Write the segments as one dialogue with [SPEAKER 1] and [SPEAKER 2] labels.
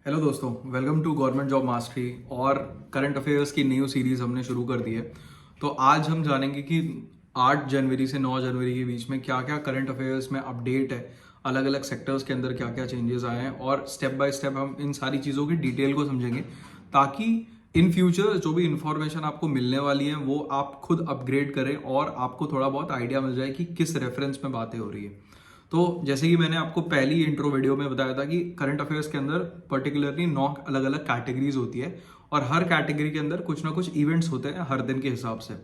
[SPEAKER 1] Hello दोस्तों, welcome to government job mastery और current affairs की न्यू सीरीज हमने शुरू कर दी है। तो आज हम जानेंगे कि 8 जनवरी से 9 जनवरी के बीच में क्या क्या करंट अफेयर्स में अपडेट है, अलग अलग सेक्टर्स के अंदर क्या क्या चेंजेस आए हैं और स्टेप बाय स्टेप हम इन सारी चीज़ों की डिटेल को समझेंगे ताकि इन फ्यूचर जो भी इंफॉर्मेशन आपको मिलने वाली है वो आप खुद अपग्रेड करें और आपको थोड़ा बहुत आइडिया मिल जाए कि किस रेफरेंस में बातें हो रही है। तो जैसे कि मैंने आपको पहली इंट्रो वीडियो में बताया था कि करंट अफेयर्स के अंदर पर्टिकुलरली 9 अलग अलग कैटेगरीज होती है और हर कैटेगरी के अंदर कुछ ना कुछ इवेंट्स होते हैं हर दिन के हिसाब से।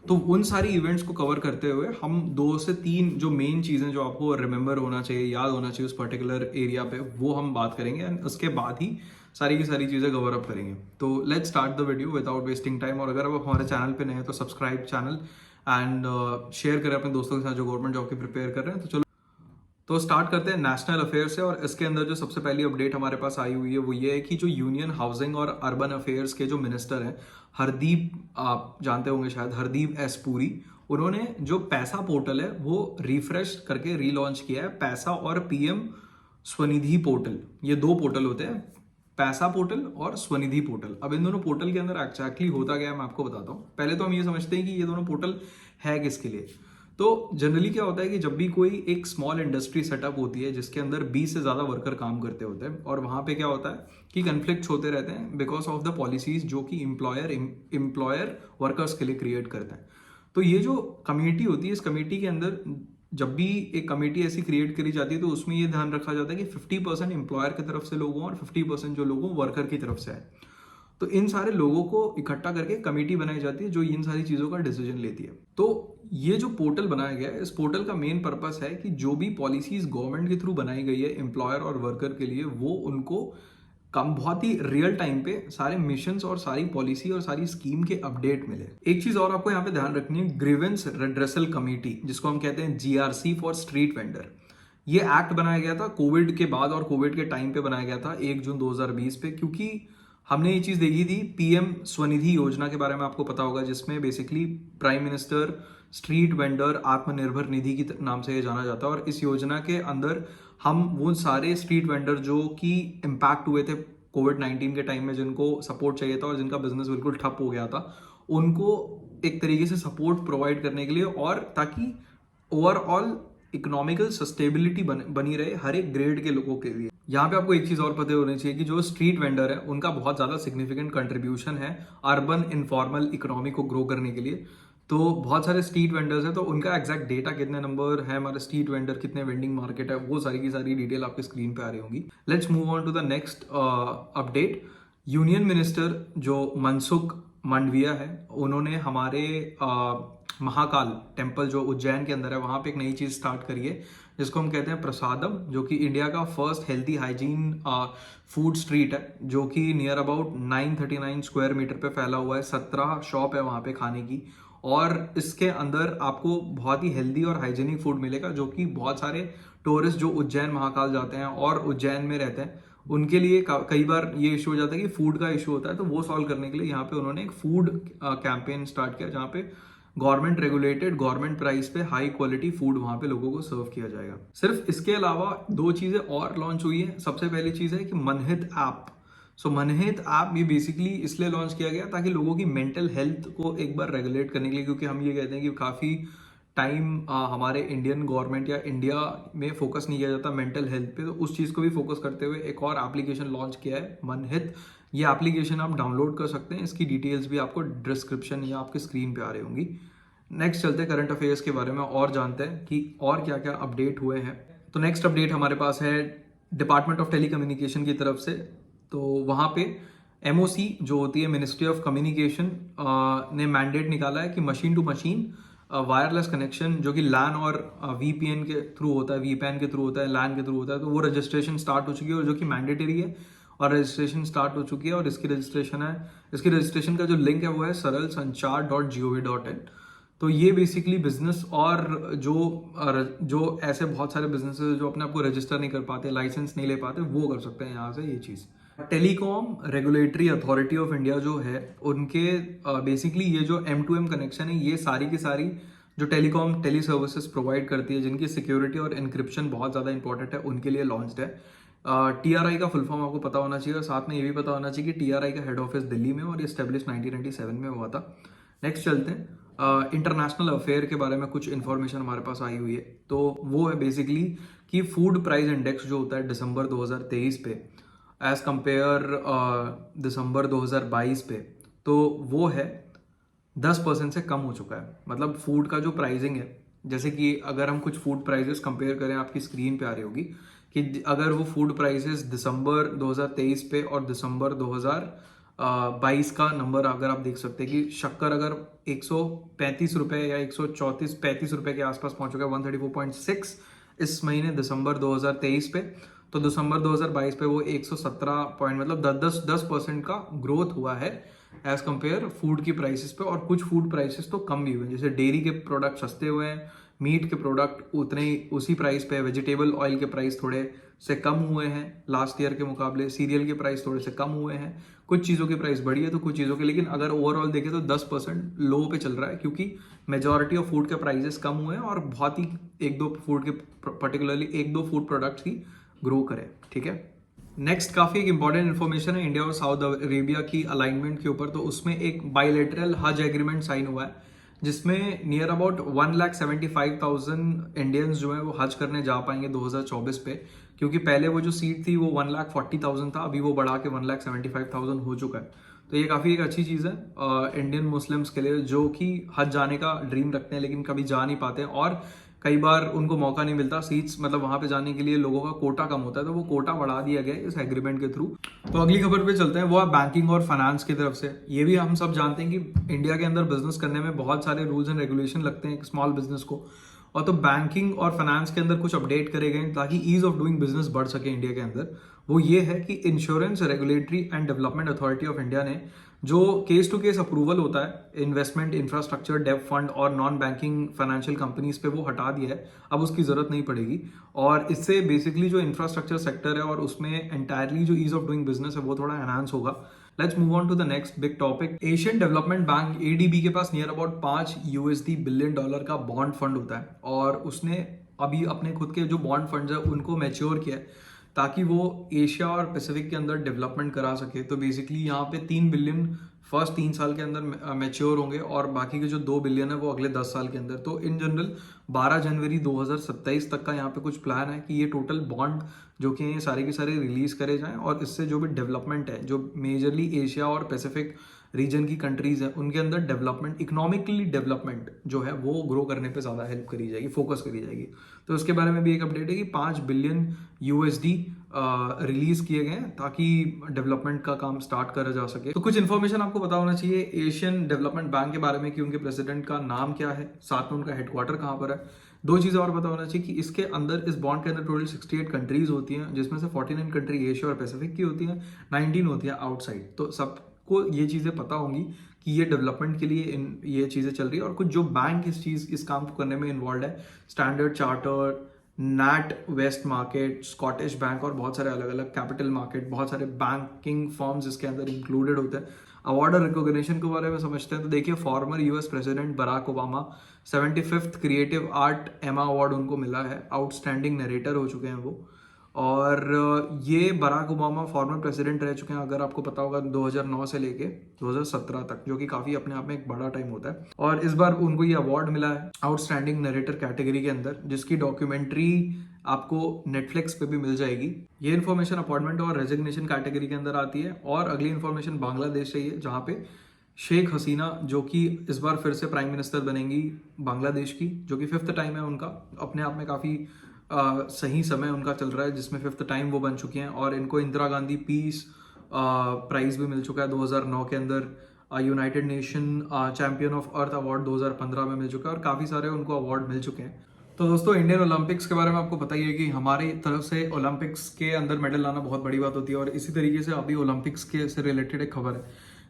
[SPEAKER 1] तो उन सारी इवेंट्स को कवर करते हुए हम 2 से 3 जो मेन चीज़ें जो आपको रिमेंबर होना चाहिए, याद होना चाहिए उस पर्टिकुलर एरिया पे, वो हम बात करेंगे एंड उसके बाद ही सारी की सारी चीज़ें कवर अप करेंगे। तो let's start the video without wasting time. और अगर आप हमारे चैनल पे नए हैं तो सब्सक्राइब चैनल एंड शेयर करें अपने दोस्तों के साथ जो गवर्नमेंट जॉब की प्रिपेयर कर रहे हैं। तो चलो तो स्टार्ट करते हैं नेशनल अफेयर से। और इसके अंदर जो सबसे पहली अपडेट हमारे पास आई हुई है वो ये है कि जो यूनियन हाउसिंग और अर्बन अफेयर्स के जो मिनिस्टर हैं हरदीप, आप जानते होंगे शायद, हरदीप एस पुरी, उन्होंने जो पैसा पोर्टल है वो रिफ्रेश करके रीलॉन्च किया है। पैसा और पीएम स्वनिधि पोर्टल, ये 2 पोर्टल होते हैं, पैसा पोर्टल और स्वनिधि पोर्टल। अब इन दोनों पोर्टल के अंदर एक्चुअली होता क्या है मैं आपको बताता हूँ। पहले तो हम ये समझते हैं कि ये दोनों पोर्टल है किसके लिए। तो जनरली क्या होता है कि जब भी कोई एक स्मॉल इंडस्ट्री सेटअप होती है जिसके अंदर 20 से ज़्यादा वर्कर काम करते होते हैं और वहाँ पे क्या होता है कि कन्फ्लिक्ट्स होते रहते हैं बिकॉज ऑफ द पॉलिसीज जो कि एम्प्लॉयर वर्कर्स के लिए क्रिएट करते हैं। तो ये जो कमेटी होती है, इस कमेटी के अंदर जब भी एक कमेटी ऐसी क्रिएट करी जाती है तो उसमें ये ध्यान रखा जाता है कि 50% एम्प्लॉयर की तरफ से लोग हों और 50% जो लोग हों वर्कर की तरफ से आए। तो इन सारे लोगों को इकट्ठा करके कमेटी बनाई जाती है जो इन सारी चीज़ों का डिसीजन लेती है। तो ये जो पोर्टल बनाया गया है, इस पोर्टल का मेन पर्पस है कि जो भी पॉलिसीज गवर्नमेंट के थ्रू बनाई गई है एम्प्लॉयर और वर्कर के लिए, वो उनको कम बहुत ही रियल टाइम पे सारे मिशंस और सारी पॉलिसी और सारी स्कीम के अपडेट मिले। एक चीज और आपको यहाँ पे ध्यान रखनी है, ग्रीवेंस रेड्रेसल कमेटी, जिसको हम कहते हैं जीआरसी फॉर स्ट्रीट वेंडर। ये एक्ट बनाया गया था कोविड के बाद और कोविड के टाइम पे बनाया गया था 1 जून 2020 पे, क्योंकि हमने ये चीज देखी थी पीएम स्वनिधि योजना के बारे में, आपको पता होगा, जिसमें basically prime minister street vendor Atmanirbhar Nidhi की नाम से ये जाना जाता है। और इस योजना के अंदर हम वो सारे स्ट्रीट वेंडर जो कि इम्पैक्ट हुए थे कोविड-19 के टाइम में, जिनको सपोर्ट चाहिए था और जिनका बिजनेस बिल्कुल ठप हो गया था, उनको एक तरीके से सपोर्ट प्रोवाइड करने के लिए और ताकि ओवरऑल इकोनॉमिकल सस्टेबिलिटी बनी रहे हर एक ग्रेड के लोगों के लिए। यहाँ पे आपको एक चीज और पता होनी चाहिए कि जो स्ट्रीट वेंडर है उनका बहुत ज्यादा सिग्निफिकेंट कंट्रीब्यूशन है अर्बन इनफॉर्मल इकोनॉमी को ग्रो करने के लिए। तो बहुत सारे स्ट्रीट वेंडर्स हैं, तो उनका एग्जैक्ट डेटा, कितने नंबर है हमारे स्ट्रीट वेंडर, कितने वेंडिंग मार्केट है, वो सारी की सारी डिटेल आपके स्क्रीन पे आ रही होंगी। Let's move on to the next update. Union minister जो मनसुख मांडविया है, उन्होंने हमारे महाकाल टेम्पल जो उज्जैन के अंदर है वहां पे एक नई चीज स्टार्ट करी है जिसको हम कहते हैं प्रसादम, जो कि इंडिया का first healthy hygiene food street है, जो कि नियर अबाउट 939 स्क्वायर मीटर पे फैला हुआ है। 17 शॉप है वहां पे खाने की और इसके अंदर आपको बहुत ही हेल्दी और हाइजीनिक फूड मिलेगा, जो कि बहुत सारे टूरिस्ट जो उज्जैन महाकाल जाते हैं और उज्जैन में रहते हैं उनके लिए कई बार ये इशू हो जाता है कि फूड का इशू होता है। तो वो सॉल्व करने के लिए यहाँ पे उन्होंने एक फूड कैंपेन स्टार्ट किया जहाँ पे गवर्नमेंट रेगुलेटेड, गवर्नमेंट प्राइस पे हाई क्वालिटी फूड वहां पे लोगों को सर्व किया जाएगा। सिर्फ इसके अलावा 2 चीजें और लॉन्च हुई है। सबसे पहली चीज है कि मनहित ऐप। सो मनहित ऐप ये बेसिकली इसलिए लॉन्च किया गया ताकि लोगों की मेंटल हेल्थ को एक बार रेगुलेट करने के लिए, क्योंकि हम ये कहते हैं कि काफी टाइम हमारे इंडियन गवर्नमेंट या इंडिया में फोकस नहीं किया जाता मेंटल हेल्थ पे। तो उस चीज को भी फोकस करते हुए एक और एप्लीकेशन लॉन्च किया है, मनहित। ये एप्लीकेशन आप डाउनलोड कर सकते हैं, इसकी डिटेल्स भी आपको डिस्क्रिप्शन या आपके स्क्रीन पे आ रही होंगी। नेक्स्ट चलते हैं करंट अफेयर्स के बारे में और जानते हैं कि और क्या क्या अपडेट हुए हैं। तो नेक्स्ट अपडेट हमारे पास है डिपार्टमेंट ऑफ टेलीकम्युनिकेशन की तरफ से। तो वहाँ पे एमओसी जो होती है, मिनिस्ट्री ऑफ कम्युनिकेशन, ने मैंडेट निकाला है कि machine to machine wireless connection जो कि लैन और वीपीएन के थ्रू होता है, वीपैन के थ्रू होता है, लैन के थ्रू होता है, तो वो रजिस्ट्रेशन स्टार्ट हो चुकी है और जो कि मैंडेटरी है और रजिस्ट्रेशन स्टार्ट हो चुकी है। और इसकी रजिस्ट्रेशन का जो लिंक है वो है saralsanchar.gov.in। तो ये बेसिकली बिजनेस और जो ऐसे बहुत सारे बिजनेसेस जो अपने आप को रजिस्टर नहीं कर पाते, लाइसेंस नहीं ले पाते, वो कर सकते हैं यहाँ से ये चीज़। Telecom Regulatory Authority of India जो है उनके बेसिकली ये जो M2M कनेक्शन है, ये सारी की सारी जो टेली सर्विसेज प्रोवाइड करती है जिनकी सिक्योरिटी और इंक्रिप्शन बहुत ज़्यादा इंपॉर्टेंट है, उनके लिए लॉन्च्ड है। TRI का फुल फॉर्म आपको पता होना चाहिए और साथ में ये भी पता होना चाहिए कि TRI का हेड ऑफिस दिल्ली में और ये स्टेब्लिश 1997 में हुआ था। नेक्स्ट चलते हैं इंटरनेशनल अफेयर के बारे में कुछ इन्फॉर्मेशन हमारे पास आई हुई है। तो वो है बेसिकली कि फूड प्राइस इंडेक्स जो होता है दिसंबर 2023 पे एज कंपेयर दिसंबर 2022 पे, तो वो है 10% से कम हो चुका है। मतलब फूड का जो प्राइसिंग है, जैसे कि अगर हम कुछ फूड प्राइसेस कंपेयर करें, आपकी स्क्रीन पे आ रही होगी कि अगर वो फूड प्राइसेस दिसंबर 2023 पे और दिसंबर 2022 का नंबर अगर आप देख सकते हैं कि शक्कर अगर 135 रुपए या 134-35 रुपए के आसपास पहुंच चुका है, 134.6 इस महीने दिसंबर 2023 पे, तो दिसंबर 2022 पे वो 117 पॉइंट मतलब 10% का ग्रोथ हुआ है एज कंपेयर फूड की प्राइसेस पे। और कुछ फूड प्राइसेस तो कम भी हुए हैं, जैसे डेयरी के प्रोडक्ट सस्ते हुए हैं, मीट के प्रोडक्ट उतने ही उसी प्राइस पे, वेजिटेबल ऑयल के प्राइस थोड़े से कम हुए हैं लास्ट ईयर के मुकाबले, सीरियल के प्राइस थोड़े से कम हुए हैं, कुछ चीज़ों की प्राइस बढ़ी है तो कुछ चीज़ों की, लेकिन अगर ओवरऑल देखें तो 10% लो पे चल रहा है क्योंकि मेजॉरिटी ऑफ फूड के प्राइसेस कम हुए हैं और बहुत ही एक दो फूड के पर्टिकुलरली एक दो फूड प्रोडक्ट्स ही ग्रो करें। ठीक है, नेक्स्ट काफ़ी एक इंपॉर्टेंट इन्फॉर्मेशन है इंडिया और साउथ अरेबिया की अलाइनमेंट के ऊपर। तो उसमें एक बायलैटरल हज एग्रीमेंट साइन हुआ है जिसमें नियर अबाउट 1,75,000 इंडियंस जो है वो हज करने जा पाएंगे 2024 पे, क्योंकि पहले वो जो सीट थी वो 1,40,000 था, अभी वो बढ़ा के 1,75,000 हो चुका है। तो ये काफ़ी एक अच्छी चीज़ है इंडियन मुस्लिम्स के लिए जो कि हज जाने का ड्रीम रखते हैं लेकिन कभी जा नहीं पाते हैं और कई बार उनको मौका नहीं मिलता, सीट्स मतलब वहां पे जाने के लिए लोगों का कोटा कम होता है, तो वो कोटा बढ़ा दिया गया है इस एग्रीमेंट के थ्रू। तो अगली खबर पे चलते हैं, वो है बैंकिंग और फाइनेंस की तरफ से। ये भी हम सब जानते हैं कि इंडिया के अंदर बिजनेस करने में बहुत सारे रूल्स एंड रेगुलेशन लगते हैं एक स्मॉल बिजनेस को, और तो बैंकिंग और फाइनेंस के अंदर कुछ अपडेट करे गए ताकि ईज ऑफ डूइंग बिजनेस बढ़ सके इंडिया के अंदर। वो ये है कि insurance regulatory and development authority of India ने जो केस टू केस अप्रूवल होता है इन्वेस्टमेंट, इंफ्रास्ट्रक्चर, डेव फंड और नॉन बैंकिंग फाइनेंशियल कंपनीज पे, वो हटा दिया है, अब उसकी जरूरत नहीं पड़ेगी। और इससे बेसिकली जो इंफ्रास्ट्रक्चर सेक्टर है और उसमें एंटायरली जो ईज ऑफ डूइंग बिजनेस है वो थोड़ा एनहांस होगा। Let's move on to the next big topic. Asian development bank ADB के पास नियर अबाउट $5 बिलियन का बॉन्ड फंड होता है और उसने अभी अपने खुद के जो बॉन्ड फंड है उनको मैच्योर किया है ताकि वो एशिया और पैसिफिक के अंदर डेवलपमेंट करा सके। तो बेसिकली यहाँ पे 3 बिलियन फर्स्ट 3 साल के अंदर मैच्योर होंगे और बाकी के जो 2 बिलियन है वो अगले 10 साल के अंदर। तो इन जनरल 12 जनवरी 2027 तक का यहाँ पे कुछ प्लान है कि ये टोटल बॉन्ड जो कि ये सारे के सारे रिलीज करे जाएं और इससे जो भी डेवलपमेंट है जो मेजरली एशिया और पैसिफिक रीजन की कंट्रीज हैं उनके अंदर डेवलपमेंट, इकोनॉमिकली डेवलपमेंट जो है वो ग्रो करने पे ज़्यादा हेल्प करी जाएगी, फोकस करी जाएगी। तो उसके बारे में भी एक अपडेट है कि $5 बिलियन रिलीज किए गए हैं ताकि डेवलपमेंट का काम स्टार्ट करा जा सके। तो कुछ इन्फॉर्मेशन आपको पता होना चाहिए एशियन डेवलपमेंट बैंक के बारे में कि उनके प्रेसिडेंट का नाम क्या है, साथ में उनका हेडक्वार्टर कहाँ पर है। 2 चीज़ें और पता होना चाहिए कि इसके अंदर, इस बॉन्ड के अंदर टोटल 68 कंट्रीज होती हैं जिसमें से 49 कंट्री एशिया और पैसिफिक की होती हैं, 19 होती हैं आउटसाइड। तो सबको ये चीज़ें पता होंगी कि ये डेवलपमेंट के लिए ये चीज़ें चल रही है। और कुछ जो बैंक इस काम को करने में इन्वॉल्व है, standard charter, NatWest market, Scottish bank और बहुत सारे अलग अलग कैपिटल मार्केट, बहुत सारे बैंकिंग फर्म्स इसके अंदर इंक्लूडेड होते हैं। अवार्ड और रिकॉग्निशन के बारे में समझते हैं तो देखिए, former US president Barack Obama 75th creative art Emmy award उनको मिला है, आउटस्टैंडिंग नरेटर हो चुके हैं वो। और ये बराक ओबामा फॉर्मर प्रेसिडेंट रह चुके हैं, अगर आपको पता होगा, 2009 से लेके 2017 तक, जो कि काफ़ी अपने आप में एक बड़ा टाइम होता है। और इस बार उनको ये अवार्ड मिला है आउटस्टैंडिंग नरेटर कैटेगरी के अंदर, जिसकी डॉक्यूमेंट्री आपको नेटफ्लिक्स पे भी मिल जाएगी। ये इन्फॉर्मेशन अपॉइंटमेंट और रेजिग्नेशन कैटेगरी के अंदर आती है। और अगली इन्फॉर्मेशन बांग्लादेश से है, जहाँ पे शेख हसीना जो कि इस बार फिर से प्राइम मिनिस्टर बनेंगी बांग्लादेश की, जो कि 5th टाइम है उनका, अपने आप में काफ़ी सही समय उनका चल रहा है जिसमें 5th टाइम वो बन चुकी हैं। और इनको इंदिरा गांधी पीस प्राइज भी मिल चुका है 2009 के अंदर, United nation champion of earth award 2015 में मिल चुका है और काफ़ी सारे उनको अवार्ड मिल चुके हैं। तो दोस्तों, इंडियन ओलंपिक्स के बारे में आपको पता ही है कि हमारी तरफ से ओलंपिक्स के अंदर मेडल लाना बहुत बड़ी बात होती है। और इसी तरीके से अभी ओलंपिक्स के से रिलेटेड एक खबर है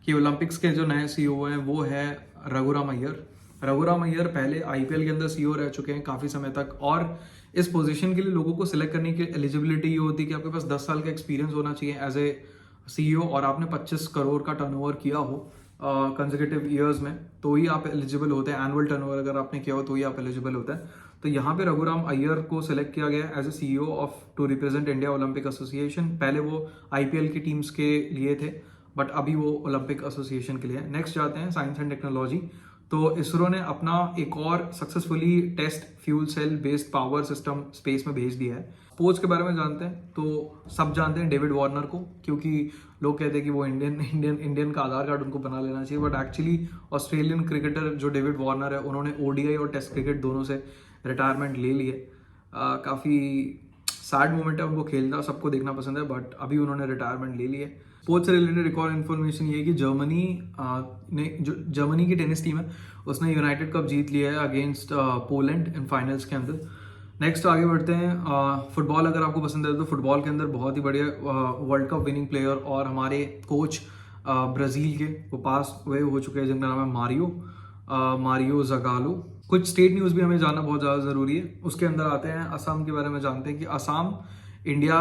[SPEAKER 1] कि ओलंपिक्स के जो नए CEO हैं वो है रघुराम अय्यर। रघुराम अय्यर पहले IPL के अंदर CEO रह चुके हैं काफ़ी समय तक, और इस पोजीशन के लिए लोगों को सिलेक्ट करने की एलिजिबिलिटी ये होती है कि आपके पास 10 साल का एक्सपीरियंस होना चाहिए एज ए CEO और आपने 25 करोड़ का टर्नओवर किया हो कंसेक्यूटिव ईयर्स में, तो ही आप एलिजिबल होते हैं। एनुअल टर्नओवर अगर आपने किया हो तो ही आप एलिजिबल होते हैं। तो यहाँ पे रघुराम अय्यर को सिलेक्ट किया गया as a CEO of to represent India Olympic association. पहले वो IPL की टीम्स के लिए थे, बट अभी वो ओलंपिक एसोसिएशन के लिए है। नेक्स्ट जाते हैं साइंस एंड टेक्नोलॉजी। तो इसरो ने अपना एक और successfully test fuel cell based power system space में भेज दिया है। स्पोर्ट्स के बारे में जानते हैं तो सब जानते हैं डेविड वार्नर को, क्योंकि लोग कहते हैं कि वो इंडियन का आधार कार्ड उनको बना लेना चाहिए, बट एक्चुअली ऑस्ट्रेलियन क्रिकेटर जो डेविड वार्नर है उन्होंने ODI और टेस्ट क्रिकेट दोनों से रिटायरमेंट ले लिए। काफ़ी सैड मोमेंट है, उनको खेलना सबको देखना पसंद है, बट अभी उन्होंने रिटायरमेंट ले ली है। स्पोर्ट्स से रिलेटेड एक और इन्फॉर्मेशन ये है कि जर्मनी की टेनिस टीम है उसने यूनाइटेड कप जीत लिया है अगेंस्ट पोलैंड इन फाइनल्स के अंदर। नेक्स्ट आगे बढ़ते हैं। फुटबॉल अगर आपको पसंद है तो फुटबॉल के अंदर बहुत ही बढ़िया वर्ल्ड कप विनिंग प्लेयर और हमारे कोच ब्राज़ील के वो पास हुए हो चुके हैं जिनका नाम है मारियो ज़गालो। कुछ स्टेट न्यूज़ भी हमें जानना बहुत ज़्यादा ज़रूरी है। उसके अंदर आते हैं असम के बारे में जानते हैं कि असम इंडिया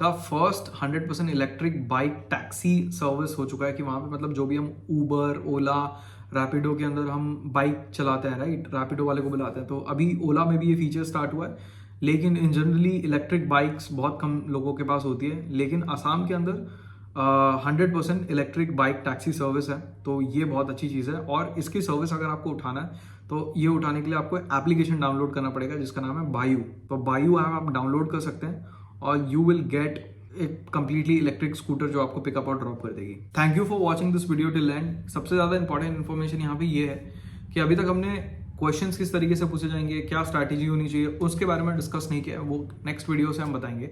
[SPEAKER 1] का first 100% electric bike taxi service हो चुका है, कि वहाँ पे मतलब जो भी हम ऊबर, ओला, रैपिडो के अंदर हम बाइक चलाते हैं, राइट, रैपिडो वाले को बुलाते हैं, तो अभी ओला में भी ये फीचर स्टार्ट हुआ है। लेकिन इन जनरली इलेक्ट्रिक बाइक्स बहुत कम लोगों के पास होती है, लेकिन असम के अंदर 100% इलेक्ट्रिक बाइक टैक्सी सर्विस है, तो ये बहुत अच्छी चीज़ है। और इसकी सर्विस अगर आपको उठाना है तो ये उठाने के लिए आपको एप्लीकेशन डाउनलोड करना पड़ेगा जिसका नाम है बायू। तो बायू ऐप आप डाउनलोड कर सकते हैं और यू विल गेट एक कंप्लीटली इलेक्ट्रिक स्कूटर जो आपको पिकअप और ड्रॉप कर देगी। Thank you for watching this video till and. सबसे ज़्यादा इंपॉर्टेंट इन्फॉर्मेशन यहाँ पे ये है कि अभी तक हमने क्वेश्चंस किस तरीके से पूछे जाएंगे, क्या स्ट्रैटेजी होनी चाहिए, उसके बारे में डिस्कस नहीं किया, वो नेक्स्ट वीडियो से हम बताएंगे।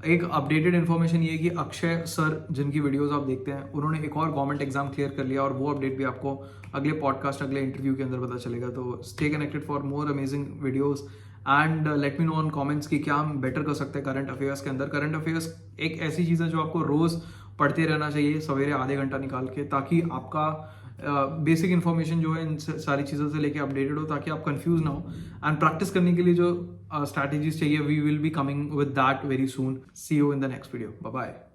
[SPEAKER 1] एक अपडेटेड इन्फॉर्मेशन ये है कि अक्षय सर जिनकी वीडियोस आप देखते हैं उन्होंने एक और गवर्नमेंट एग्जाम क्लियर कर लिया, और वो अपडेट भी आपको अगले पॉडकास्ट, अगले इंटरव्यू के अंदर पता चलेगा। तो stay connected for more amazing videos and let me know on comments कि क्या हम बेटर कर सकते हैं करंट अफेयर्स के अंदर। करंट अफेयर्स एक ऐसी चीज़ है जो आपको रोज़ पढ़ते रहना चाहिए, सवेरे आधे घंटा निकाल के, ताकि आपका बेसिक इन्फॉर्मेशन जो है इन सारी चीज़ों से लेके अपडेटेड हो, ताकि आप कंफ्यूज ना हो। एंड प्रैक्टिस करने के लिए जो स्ट्रैटेजीज चाहिए, we will be coming with that very soon. See you in the next video. Bye bye.